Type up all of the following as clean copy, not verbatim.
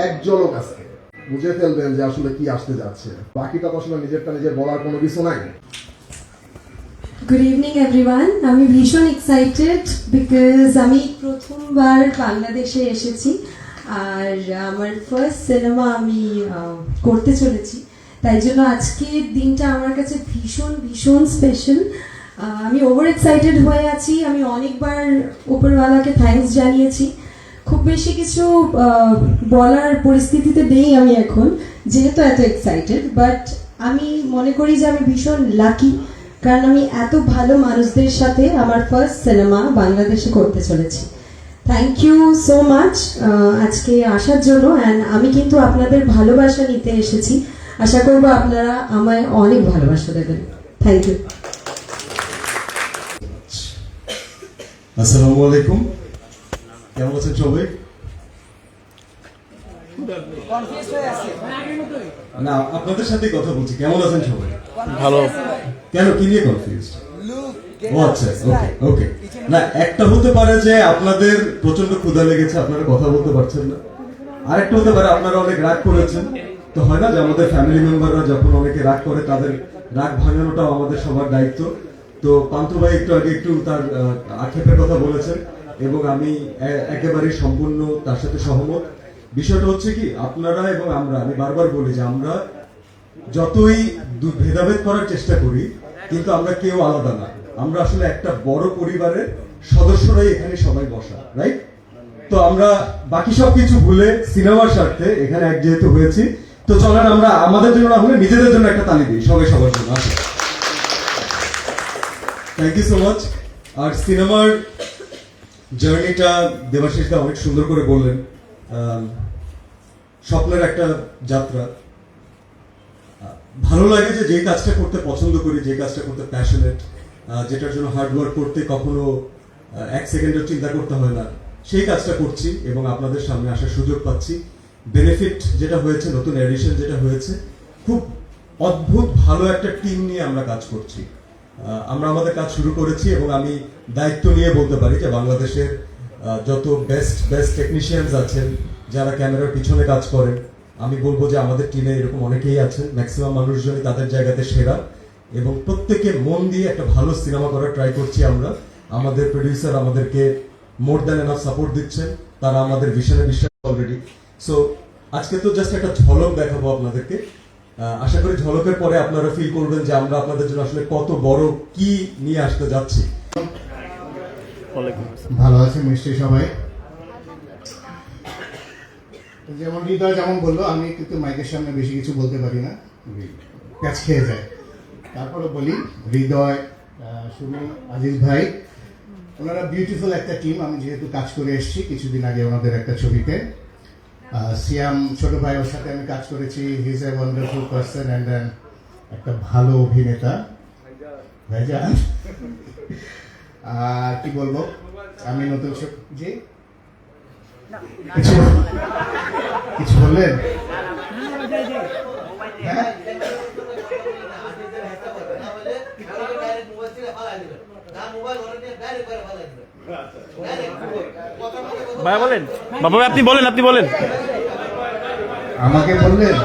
এক ঝলক আজকে বুঝে ফেলবেন যে আসলে কি আসতে যাচ্ছে। বাকিটা তো আসলে নিজেরটা নিজের বলার কোনো কিছু নাই। Good evening everyone. আমি ভীষণ এক্সাইটেড বিকজ আমি প্রথমবার বাংলাদেশে এসেছি আর আমার ফার্স্ট সিনেমা আমি করতে চলেছি, তাই জন্য আজকের দিনটা আমার কাছে ভীষণ ভীষণ স্পেশাল। আমি ওভার এক্সাইটেড হয়ে আছি। আমি অনেকবার উপরওয়ালাকে থ্যাঙ্কস জানিয়েছি। খুব বেশি কিছু বলার পরিস্থিতিতে নেই আমি এখন, যেহেতু এত এক্সাইটেড। বাট আমি মনে করি যে আমি ভীষণ লাকি, কারণ আমি এত ভালো মানুষদের সাথে আমার ফার্স্ট সিনেমা বাংলাদেশে করতে চলেছি। থ্যাংক ইউ সো মাচ আজকে আসার জন্য। অ্যান্ড আমি কিন্তু আপনাদের ভালোবাসা নিতে এসেছি। আশা করবো আপনারা আমায় অনেক ভালোবাসা দেবেন। Thank you. আসসালামু আলাইকুম, কেমন আছেন সবাই? না, আপনাদের সাথে কথা বলছি। কেমন আছেন সবাই? ভালো। কেন, কি নিয়ে কনফিউজড? ও আচ্ছা, ওকে ওকে। না, একটা হতে পারে যে আপনাদের প্রচন্ড ক্ষুধা লেগেছে, আপনারা কথা বলতে পারছেন না। আরেকটা হতে পারে আপনারা অনেক রাগ করেছেন। তো হয় না যে আমাদের ফ্যামিলি মেম্বাররা যখন অনেকে রাগ করে, তাদের রাগ ভাঙানোটাও আমাদের সবার দায়িত্ব। তো পান্থ ভাই একটু আগে একটু তার আক্ষেপের কথা বলেছেন এবং আমি একেবারেই সম্পূর্ণ তার সাথে সহমত। বিষয়টা হচ্ছে কি, আপনারা এবং আমি বারবার বলি যে আমরা যতই ভেদাভেদ করার চেষ্টা করি, কিন্তু আমরা কেউ আলাদা না। আমরা আসলে একটা বড় পরিবারের সদস্যরাই এখানে সবাই বসা, রাইট? তো আমরা বাকি সবকিছু ভুলে সিনেমার স্বার্থে এখানে এক যেহেতু হয়েছি, তো চলেন আমরা আমাদের জন্য না হলে নিজেদের জন্য একটা তালি দিই, সবাই সবার জন্য। আসে, থ্যাংক ইউ সো মাচ। আর সিনেমার জার্নিটা দেবাশিস দা অনেক সুন্দর করে বললেন। স্বপ্নের একটা যাত্রা। ভালো লাগে যে কাজটা করতে পছন্দ করি, যে কাজটা করতে প্যাশনেট, যেটার জন্য হার্ড ওয়ার্ক করতে কখনো এক সেকেন্ডের চিন্তা করতে হয় না, সেই কাজটা করছি এবং আপনাদের সামনে আসার সুযোগ পাচ্ছি। বেনিফিট যেটা হয়েছে, নতুন এডিশন যেটা হয়েছে, খুব অদ্ভুত ভালো একটা টিম নিয়ে আমরা কাজ করছি। আমরা আমাদের কাজ শুরু করেছি এবং আমি দায়িত্ব নিয়ে বলতে পারি যে বাংলাদেশের যত বেস্ট টেকনিশিয়ানস আছেন, যারা ক্যামেরার পিছনে কাজ করেন, আমি বলবো যে আমাদের টিমে এরকম অনেকেই আছেন। ম্যাক্সিমাম মানুষজনই তাদের জায়গাতে সেরা এবং প্রত্যেকে মন দিয়ে একটা ভালো সিনেমা করার ট্রাই করছি আমরা। আমাদের প্রডিউসার আমাদেরকে মোর দ্যান এনাফ সাপোর্ট দিচ্ছেন, তারা আমাদের ভিশনে বিশ্বাস অলরেডি। সো আজকে তো জাস্ট একটা ঝলক দেখাবো আপনাদেরকে। আশা করি ঝলকের পরে আপনারা ফিল করবেন যে আমরা আপনাদের জন্য আসলে কত বড় কি নিয়ে আসতে যাচ্ছি। ভালো আছে নিশ্চয়ই সবাই। যেমন হৃদয় যেমন বললো, আমি কিন্তু মাইকের সামনে বেশি কিছু বলতে পারি না, প্যাচ খেয়ে যায়। তারপরে বলি, হৃদয়, সুমি, আজিজ ভাই, ওনারা বিউটিফুল একটা টিম। আমি যেহেতু কাজ করে এসেছি কিছুদিন আগে ওনাদের একটা ছবিতে, সিয়াম ছোট ভাই, ওর সাথে আমি কাজ করেছি। He is a wonderful person and একটা ভালো অভিনেতা ভাইজান। আর কি বলবো, আমি নতুন জি কিছু বললেন? হ্যাঁ, ভাই বলেন, বাবা আপনি বলেন, আমাকে বললেন?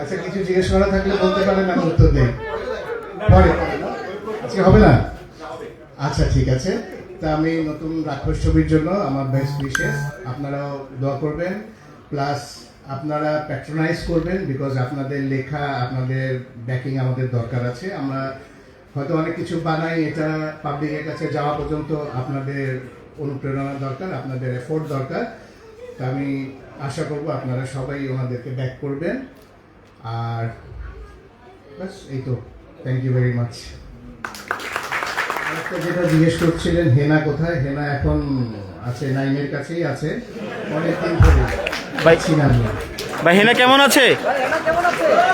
আচ্ছা, কিছু জিজ্ঞেস করা থাকলে বলতে পারেন, আমি উত্তর দেই পরে। আজকে হবে না? আচ্ছা, ঠিক আছে। তা আমি নতুন রাক্ষস ছবির জন্য আমার বেস্ট উইশেস। আপনারাও দোয়া করবেন, প্লাস আপনারা প্যাট্রোনাইজ করবেন, বিকজ আপনাদের লেখা, আপনাদের ব্যাকিং আমাদের দরকার আছে। আমরা হয়তো অনেক কিছু বানাই, এটা পাবলিকের কাছে যাওয়া পর্যন্ত আপনাদের অনুপ্রেরণা দরকার, আপনাদের এফোর্ট দরকার। তা আমি আশা করব আপনারা সবাই ওনাদেরকে ব্যাক করবেন। আর বাস, এই তো। Thank you very much. একটা যেটা জিজ্ঞেস করছিলেন, হেনা কোথায়? হেনা এখন আছে, নাইমের কাছেই আছে, অনেকদিন ধরে পাইছি না। ভাই হেনা কেমন আছে?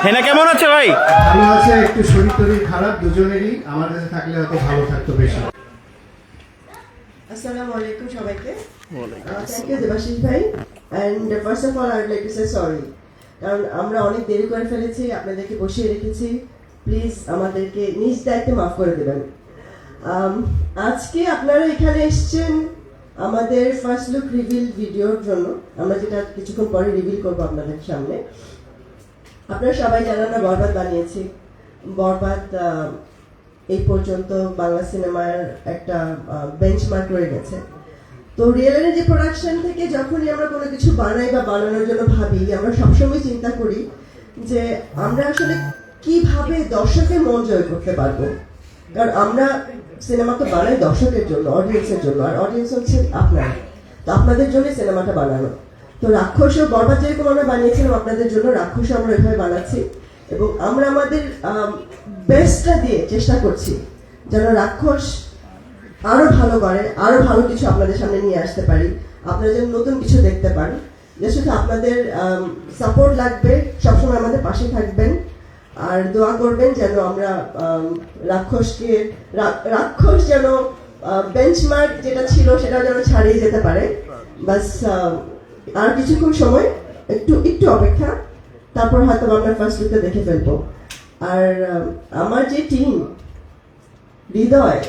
হেনা কেমন আছে ভাই? ভালো আছে, একটু শরীর টরীর খারাপ দুজনেরই। আমার কাছে থাকলে হয়তো ভালো থাকতো বেশি। আসসালামু আলাইকুম সবাইকে। থ্যাংক ইউ দেবাশিস ভাই। And first of all I would like to say sorry, কারণ আমরা অনেক দেরি করে ফেলেছি, আপনাদেরকে বসিয়ে রেখেছি। প্লিজ আমাদেরকে নিজ দায়িত্বে মাফ করে দেবেন। আজকে আপনারা এখানে এসছেন আমাদের ফার্স্ট লুক রিভিল ভিডিওর জন্য আমরা যেটা কিছুক্ষণ পরে রিভিল করবো আপনাদের সামনে, আপনারা সবাই জানেন না বরবাদ বানিয়েছি। বরবাদ এই পর্যন্ত বাংলা সিনেমার একটা বেঞ্চমার্ক রয়ে গেছে। তো রিয়েল এনার্জি প্রোডাকশন থেকে যখনই আমরা কোনো কিছু বানাই বা বানানোর জন্য ভাবি, আমরা সবসময় চিন্তা করি যে আমরা আসলে কিভাবে দর্শকের মন জয় করতে পারবো। কারণ আমরা সিনেমা তো বানাই দর্শকের জন্য, অডিয়েন্সের জন্য, আর অডিয়েন্স হচ্ছে আপনারা। তো আপনাদের জন্য সিনেমাটা বানানো। তো রাক্ষস ও বরবাদ যেরকম আমরা বানিয়েছিলাম আপনাদের জন্য, রাক্ষস আমরা এভাবে বানাচ্ছি এবং আমরা আমাদের বেস্টটা দিয়ে চেষ্টা করছি যেন রাক্ষস আরো ভালো করে, আরো ভালো কিছু আপনাদের সামনে নিয়ে আসতে পারি, আপনারা যেন নতুন কিছু দেখতে পান। যে শুধু আপনাদের সাপোর্ট লাগবে, সবসময় আমাদের পাশে থাকবেন আর দোয়া করবেন যেন আমরা রাক্ষস যেন বেঞ্চমার্ক যেটা ছিল সেটা যেন ছাড়িয়ে যেতে পারে। বাস আর কিছুক্ষণ সময়, একটু অপেক্ষা, তারপর হয়তো আমরা ফার্স্ট লুকটা দেখে ফেলবো। আর আমার যে টিম, হৃদয়,